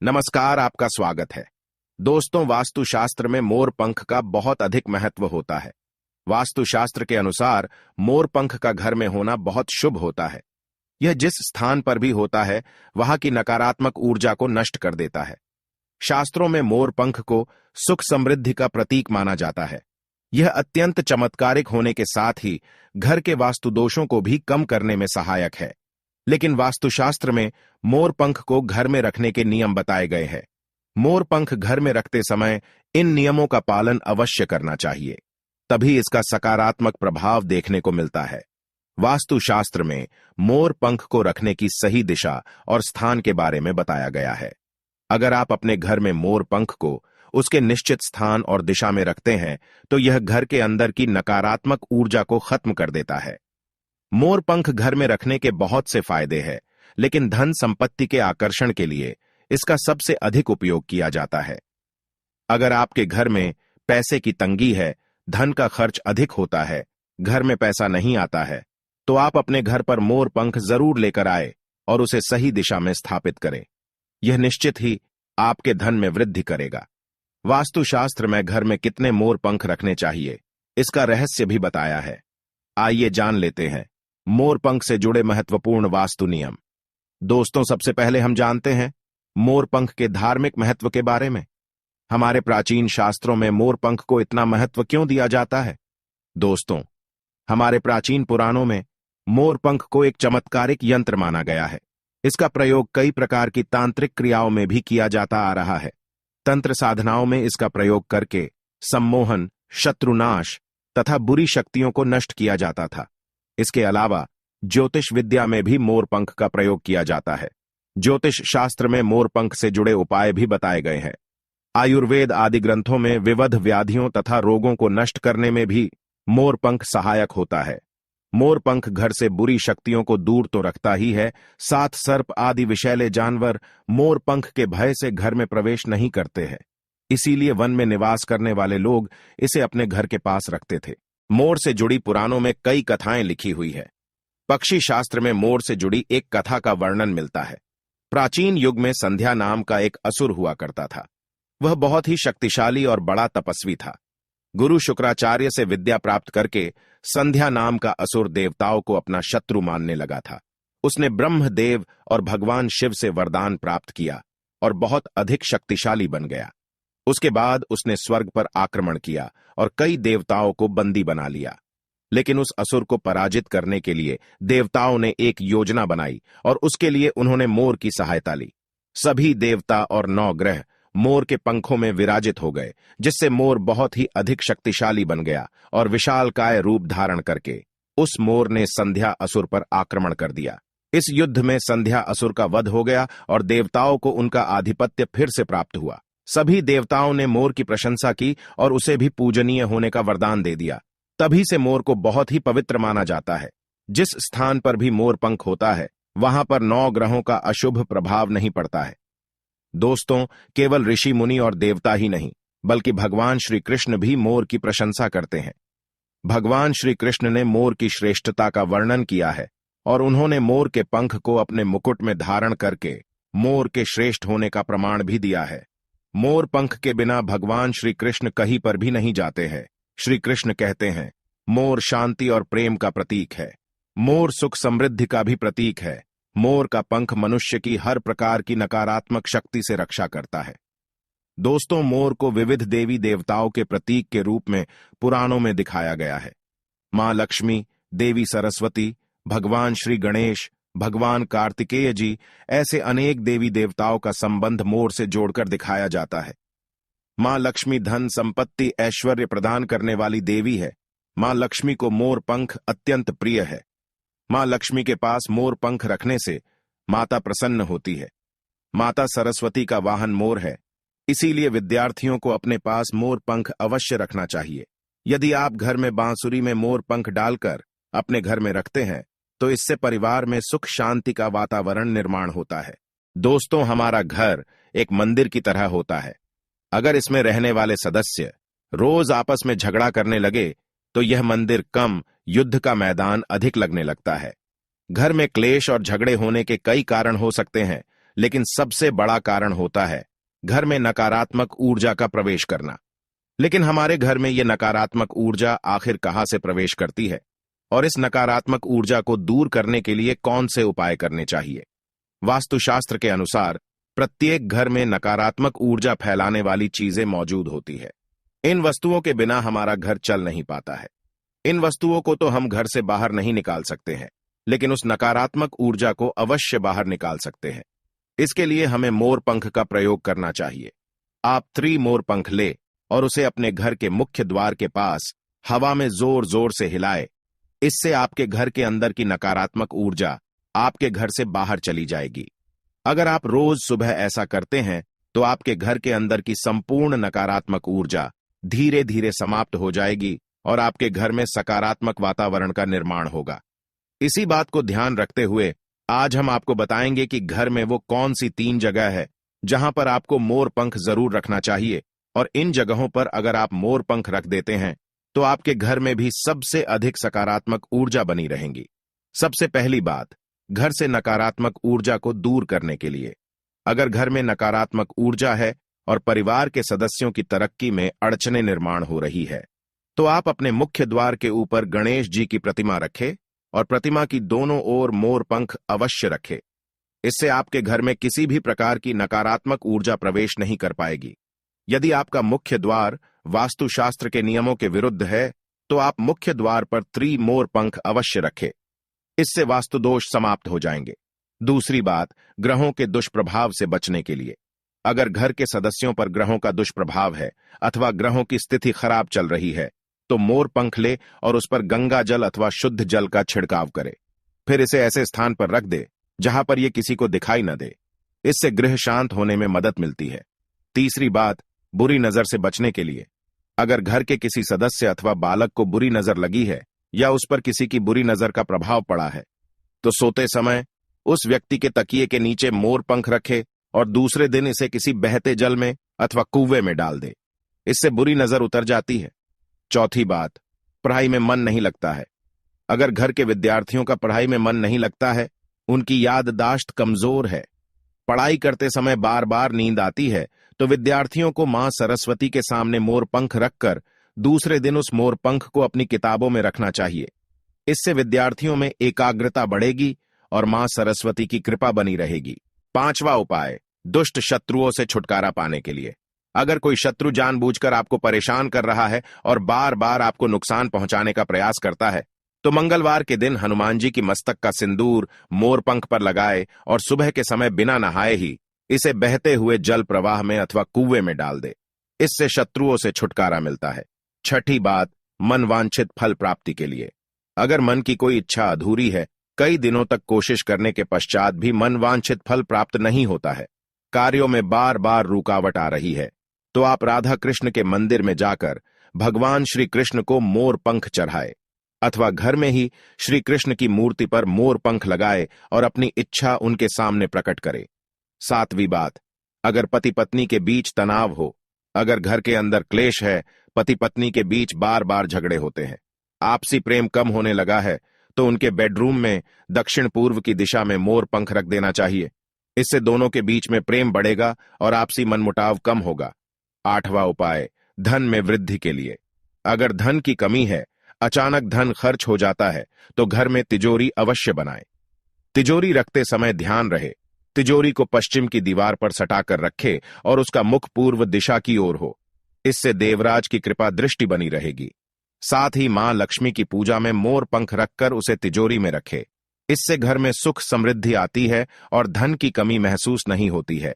नमस्कार, आपका स्वागत है। दोस्तों, वास्तुशास्त्र में मोर पंख का बहुत अधिक महत्व होता है। वास्तुशास्त्र के अनुसार मोर पंख का घर में होना बहुत शुभ होता है। यह जिस स्थान पर भी होता है, वहां की नकारात्मक ऊर्जा को नष्ट कर देता है। शास्त्रों में मोर पंख को सुख समृद्धि का प्रतीक माना जाता है। यह अत्यंत चमत्कारिक होने के साथ ही घर के वास्तु दोषों को भी कम करने में सहायक है। लेकिन वास्तुशास्त्र में मोर पंख को घर में रखने के नियम बताए गए हैं। मोर पंख घर में रखते समय इन नियमों का पालन अवश्य करना चाहिए, तभी इसका सकारात्मक प्रभाव देखने को मिलता है। वास्तुशास्त्र में मोर पंख को रखने की सही दिशा और स्थान के बारे में बताया गया है। अगर आप अपने घर में मोर पंख को उसके निश्चित स्थान और दिशा में रखते हैं, तो यह घर के अंदर की नकारात्मक ऊर्जा को खत्म कर देता है। मोर पंख घर में रखने के बहुत से फायदे हैं, लेकिन धन संपत्ति के आकर्षण के लिए इसका सबसे अधिक उपयोग किया जाता है। अगर आपके घर में पैसे की तंगी है, धन का खर्च अधिक होता है, घर में पैसा नहीं आता है, तो आप अपने घर पर मोर पंख जरूर लेकर आए और उसे सही दिशा में स्थापित करें। यह निश्चित ही आपके धन में वृद्धि करेगा। वास्तुशास्त्र में घर में कितने मोर पंख रखने चाहिए, इसका रहस्य भी बताया है। आइए जान लेते हैं मोर पंख से जुड़े महत्वपूर्ण वास्तु नियम। दोस्तों, सबसे पहले हम जानते हैं मोर पंख के धार्मिक महत्व के बारे में। हमारे प्राचीन शास्त्रों में मोर पंख को इतना महत्व क्यों दिया जाता है? दोस्तों, हमारे प्राचीन पुराणों में मोर पंख को एक चमत्कारिक यंत्र माना गया है। इसका प्रयोग कई प्रकार की तांत्रिक क्रियाओं में भी किया जाता आ रहा है। तंत्र साधनाओं में इसका प्रयोग करके सम्मोहन, शत्रुनाश तथा बुरी शक्तियों को नष्ट किया जाता था। इसके अलावा ज्योतिष विद्या में भी मोर पंख का प्रयोग किया जाता है। ज्योतिष शास्त्र में मोर पंख से जुड़े उपाय भी बताए गए हैं। आयुर्वेद आदि ग्रंथों में विविध व्याधियों तथा रोगों को नष्ट करने में भी मोर पंख सहायक होता है। मोर पंख घर से बुरी शक्तियों को दूर तो रखता ही है, साथ सर्प आदि विषैले जानवर मोर पंख के भय से घर में प्रवेश नहीं करते हैं। इसीलिए वन में निवास करने वाले लोग इसे अपने घर के पास रखते थे। मोर से जुड़ी पुराणों में कई कथाएं लिखी हुई है। पक्षी शास्त्र में मोर से जुड़ी एक कथा का वर्णन मिलता है। प्राचीन युग में संध्या नाम का एक असुर हुआ करता था। वह बहुत ही शक्तिशाली और बड़ा तपस्वी था। गुरु शुक्राचार्य से विद्या प्राप्त करके संध्या नाम का असुर देवताओं को अपना शत्रु मानने लगा था। उसने ब्रह्मदेव और भगवान शिव से वरदान प्राप्त किया और बहुत अधिक शक्तिशाली बन गया। उसके बाद उसने स्वर्ग पर आक्रमण किया और कई देवताओं को बंदी बना लिया। लेकिन उस असुर को पराजित करने के लिए देवताओं ने एक योजना बनाई और उसके लिए उन्होंने मोर की सहायता ली। सभी देवता और 9 ग्रह मोर के पंखों में विराजित हो गए, जिससे मोर बहुत ही अधिक शक्तिशाली बन गया और विशालकाय रूप धारण करके उस मोर ने संध्या असुर पर आक्रमण कर दिया। इस युद्ध में संध्या असुर का वध हो गया और देवताओं को उनका आधिपत्य फिर से प्राप्त हुआ। सभी देवताओं ने मोर की प्रशंसा की और उसे भी पूजनीय होने का वरदान दे दिया। तभी से मोर को बहुत ही पवित्र माना जाता है। जिस स्थान पर भी मोर पंख होता है, वहां पर 9 ग्रहों का अशुभ प्रभाव नहीं पड़ता है। दोस्तों, केवल ऋषि मुनि और देवता ही नहीं, बल्कि भगवान श्री कृष्ण भी मोर की प्रशंसा करते हैं। भगवान श्री कृष्ण ने मोर की श्रेष्ठता का वर्णन किया है और उन्होंने मोर के पंख को अपने मुकुट में धारण करके मोर के श्रेष्ठ होने का प्रमाण भी दिया है। मोर पंख के बिना भगवान श्री कृष्ण कहीं पर भी नहीं जाते हैं। श्री कृष्ण कहते हैं, मोर शांति और प्रेम का प्रतीक है। मोर सुख समृद्धि का भी प्रतीक है। मोर का पंख मनुष्य की हर प्रकार की नकारात्मक शक्ति से रक्षा करता है। दोस्तों, मोर को विविध देवी देवताओं के प्रतीक के रूप में पुराणों में दिखाया गया है। मां लक्ष्मी, देवी सरस्वती, भगवान श्री गणेश, भगवान कार्तिकेय जी, ऐसे अनेक देवी देवताओं का संबंध मोर से जोड़कर दिखाया जाता है। मां लक्ष्मी धन संपत्ति ऐश्वर्य प्रदान करने वाली देवी है। मां लक्ष्मी को मोर पंख अत्यंत प्रिय है। मां लक्ष्मी के पास मोर पंख रखने से माता प्रसन्न होती है। माता सरस्वती का वाहन मोर है, इसीलिए विद्यार्थियों को अपने पास मोर पंख अवश्य रखना चाहिए। यदि आप घर में बांसुरी में मोर पंख डालकर अपने घर में रखते हैं, तो इससे परिवार में सुख शांति का वातावरण निर्माण होता है। दोस्तों, हमारा घर एक मंदिर की तरह होता है। अगर इसमें रहने वाले सदस्य रोज आपस में झगड़ा करने लगे, तो यह मंदिर कम, युद्ध का मैदान अधिक लगने लगता है। घर में क्लेश और झगड़े होने के कई कारण हो सकते हैं, लेकिन सबसे बड़ा कारण होता है घर में नकारात्मक ऊर्जा का प्रवेश करना। लेकिन हमारे घर में यह नकारात्मक ऊर्जा आखिर कहां से प्रवेश करती है और इस नकारात्मक ऊर्जा को दूर करने के लिए कौन से उपाय करने चाहिए? वास्तुशास्त्र के अनुसार प्रत्येक घर में नकारात्मक ऊर्जा फैलाने वाली चीजें मौजूद होती है। इन वस्तुओं के बिना हमारा घर चल नहीं पाता है। इन वस्तुओं को तो हम घर से बाहर नहीं निकाल सकते हैं, लेकिन उस नकारात्मक ऊर्जा को अवश्य बाहर निकाल सकते हैं। इसके लिए हमें मोर पंख का प्रयोग करना चाहिए। आप मोर पंख ले और उसे अपने घर के मुख्य द्वार के पास हवा में जोर जोर से हिलाए। इससे आपके घर के अंदर की नकारात्मक ऊर्जा आपके घर से बाहर चली जाएगी। अगर आप रोज सुबह ऐसा करते हैं तो आपके घर के अंदर की संपूर्ण नकारात्मक ऊर्जा धीरे धीरे समाप्त हो जाएगी और आपके घर में सकारात्मक वातावरण का निर्माण होगा। इसी बात को ध्यान रखते हुए आज हम आपको बताएंगे कि घर में वो कौन सी 3 जगह है जहां पर आपको मोर पंख जरूर रखना चाहिए, और इन जगहों पर अगर आप मोर पंख रख देते हैं तो आपके घर में भी सबसे अधिक सकारात्मक ऊर्जा बनी रहेंगी। सबसे पहली बात, घर से नकारात्मक ऊर्जा को दूर करने के लिए अगर घर में नकारात्मक ऊर्जा है और परिवार के सदस्यों की तरक्की में अड़चनें निर्माण हो रही है, तो आप अपने मुख्य द्वार के ऊपर गणेश जी की प्रतिमा रखें और प्रतिमा की दोनों ओर मोर पंख अवश्य रखें। इससे आपके घर में किसी भी प्रकार की नकारात्मक ऊर्जा प्रवेश नहीं कर पाएगी। यदि आपका मुख्य द्वार वास्तुशास्त्र के नियमों के विरुद्ध है तो आप मुख्य द्वार पर मोर पंख अवश्य रखें। इससे वास्तु दोष समाप्त हो जाएंगे। दूसरी बात, ग्रहों के दुष्प्रभाव से बचने के लिए अगर घर के सदस्यों पर ग्रहों का दुष्प्रभाव है अथवा ग्रहों की स्थिति खराब चल रही है तो मोर पंख ले और उस पर गंगा जल अथवा शुद्ध जल का छिड़काव करे। फिर इसे ऐसे स्थान पर रख दे जहां पर यह किसी को दिखाई न दे। इससे गृह शांत होने में मदद मिलती है। तीसरी बात, बुरी नजर से बचने के लिए अगर घर के किसी सदस्य अथवा बालक को बुरी नजर लगी है या उस पर किसी की बुरी नजर का प्रभाव पड़ा है तो सोते समय उस व्यक्ति के तकिए के नीचे मोर पंख रखे और दूसरे दिन इसे किसी बहते जल में अथवा कुएं में डाल दे। इससे बुरी नजर उतर जाती है। चौथी बात, पढ़ाई में मन नहीं लगता है। अगर घर के विद्यार्थियों का पढ़ाई में मन नहीं लगता है, उनकी याददाश्त कमजोर है, पढ़ाई करते समय बार बार नींद आती है, तो विद्यार्थियों को मां सरस्वती के सामने मोर पंख रखकर दूसरे दिन उस मोर पंख को अपनी किताबों में रखना चाहिए। इससे विद्यार्थियों में एकाग्रता बढ़ेगी और मां सरस्वती की कृपा बनी रहेगी। 5वां उपाय, दुष्ट शत्रुओं से छुटकारा पाने के लिए अगर कोई शत्रु जानबूझकर आपको परेशान कर रहा है और बार बार आपको नुकसान पहुंचाने का प्रयास करता है तो मंगलवार के दिन हनुमान जी की मस्तक का सिंदूर मोर पंख पर लगाए और सुबह के समय बिना नहाए ही इसे बहते हुए जल प्रवाह में अथवा कुएं में डाल दे। इससे शत्रुओं से छुटकारा मिलता है। छठी बात, मन वांछित फल प्राप्ति के लिए अगर मन की कोई इच्छा अधूरी है, कई दिनों तक कोशिश करने के पश्चात भी मन वांछित फल प्राप्त नहीं होता है, कार्यों में बार बार रुकावट आ रही है, तो आप राधा कृष्ण के मंदिर में जाकर भगवान श्री कृष्ण को मोर पंख चढ़ाए अथवा घर में ही श्री कृष्ण की मूर्ति पर मोर पंख लगाए और अपनी इच्छा उनके सामने प्रकट करे। 7वीं बात, अगर पति पत्नी के बीच तनाव हो, अगर घर के अंदर क्लेश है, पति पत्नी के बीच बार बार झगड़े होते हैं, आपसी प्रेम कम होने लगा है, तो उनके बेडरूम में दक्षिण पूर्व की दिशा में मोर पंख रख देना चाहिए। इससे दोनों के बीच में प्रेम बढ़ेगा और आपसी मनमुटाव कम होगा। 8वां उपाय, धन में वृद्धि के लिए अगर धन की कमी है, अचानक धन खर्च हो जाता है, तो घर में तिजोरी अवश्य बनाएं। तिजोरी रखते समय ध्यान रहे तिजोरी को पश्चिम की दीवार पर सटाकर रखे और उसका मुख पूर्व दिशा की ओर हो। इससे देवराज की कृपा दृष्टि बनी रहेगी। साथ ही मां लक्ष्मी की पूजा में मोर पंख रखकर उसे तिजोरी में रखे। इससे घर में सुख समृद्धि आती है और धन की कमी महसूस नहीं होती है।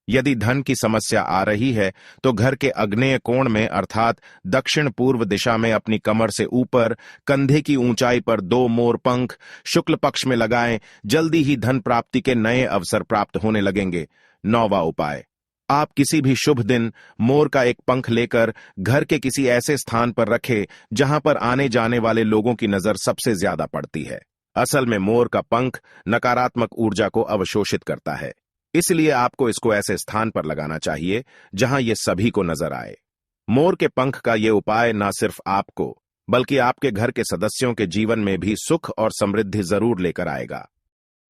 यदि धन की समस्या आ रही है तो घर के आग्नेय कोण में अर्थात दक्षिण पूर्व दिशा में अपनी कमर से ऊपर कंधे की ऊंचाई पर 2 मोर पंख शुक्ल पक्ष में लगाएं। जल्दी ही धन प्राप्ति के नए अवसर प्राप्त होने लगेंगे। 9वां उपाय, आप किसी भी शुभ दिन मोर का एक पंख लेकर घर के किसी ऐसे स्थान पर रखें जहां पर आने जाने वाले लोगों की नजर सबसे ज्यादा पड़ती है। असल में मोर का पंख नकारात्मक ऊर्जा को अवशोषित करता है, इसलिए आपको इसको ऐसे स्थान पर लगाना चाहिए जहां ये सभी को नजर आए। मोर के पंख का ये उपाय न सिर्फ आपको बल्कि आपके घर के सदस्यों के जीवन में भी सुख और समृद्धि जरूर लेकर आएगा।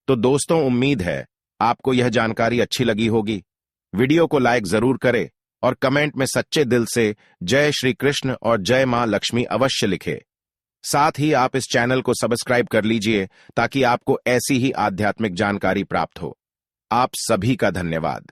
तो दोस्तों, उम्मीद है आपको यह जानकारी अच्छी लगी होगी। वीडियो को लाइक जरूर करें और कमेंट में सच्चे दिल से जय श्री कृष्ण और जय मां लक्ष्मी अवश्य लिखे। साथ ही आप इस चैनल को सब्सक्राइब कर लीजिए ताकि आपको ऐसी ही आध्यात्मिक जानकारी प्राप्त हो। आप सभी का धन्यवाद।